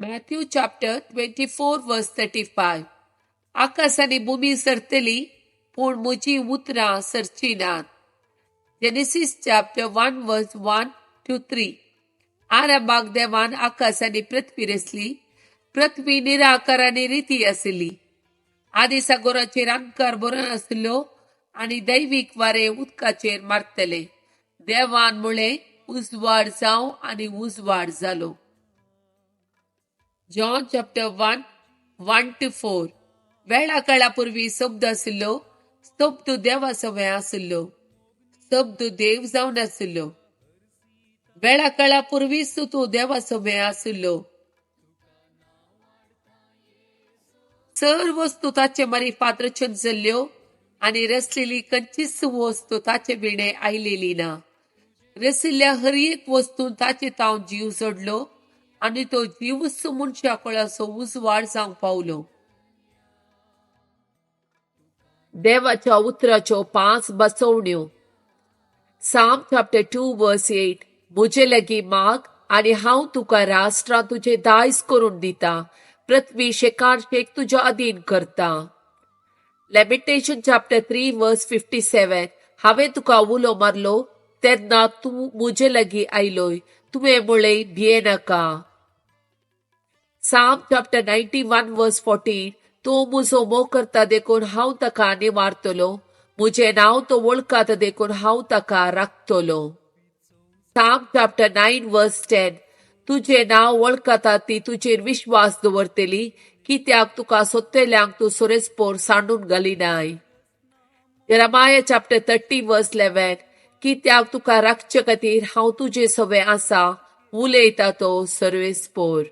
Matthew chapter 24 verse 35. आकाश आणि भूमी सरतली पूण म्हजी उतरां सरची नात. Genesis chapter 1 verse 1 to 3. आरंभाक देवान आकाश आणि पृथ्वी रचली. पृथ्वी निराकार आणि रिती आसली. आदी सागराचेर अंकार बरो आसलो आणि दैवीक वारे उदकाचेर मारतले. देवान म्हळें उजवाड जावं आणि उजवाड जालो. John chapter 1 1 to 4. वेळा काळापूर्वी शब्द आसलो. शब्द देवा सवय आसलो. शब्द देव जावन आसलो. वेळा काळापूर्वीच तो देवा सवय आसलो. सर्व वस्तू ताचे मारी पात्रचन जाल्ल्यो आणि रचलेली खंयचीच वस्तू ताचे बिणे आयलेली ना. रचिल्ल्या हर एक वस्तून ताचे ताव जीव जडलो आणि तो जीवच मनशा कळाचो उजवाड जावंक पावलो. देवाच्या उतराच्यो 5 बसवण्यो. Psalm chapter 2 verse 8. म्हजे लागीं माग आणि हांव तुका राष्ट्रां तुझे दायज करून दिता. पृथ्वी शेकानशेक तुझ्या अधीन करता. Lamentation chapter 3 verse 57. हांवें तुका उलो मारलो तेन्ना तूं म्हजे लागीं आयलोय. तुवें म्हळें भिये नाका. Psalm chapter 91 verse 14. तो म्हजो मोग करता देखून हांव ताका निवारतलो. म्हजें नांव तो वळखाता देखून हांव ताका राखतलो. Psalm chapter 9 verse 10. तुजें नांव वळखाता ती तुजेर विश्वास दवरतली कित्याक तुका सोदतल्यांक तूं सोरेस्पोर सांडून घालिनाय. Jeremiah chapter 30 verse 11. कित्याक तुका राखचे खातीर हांव तुजे सवे आसा. उलयता तो सर्वेस्पोर.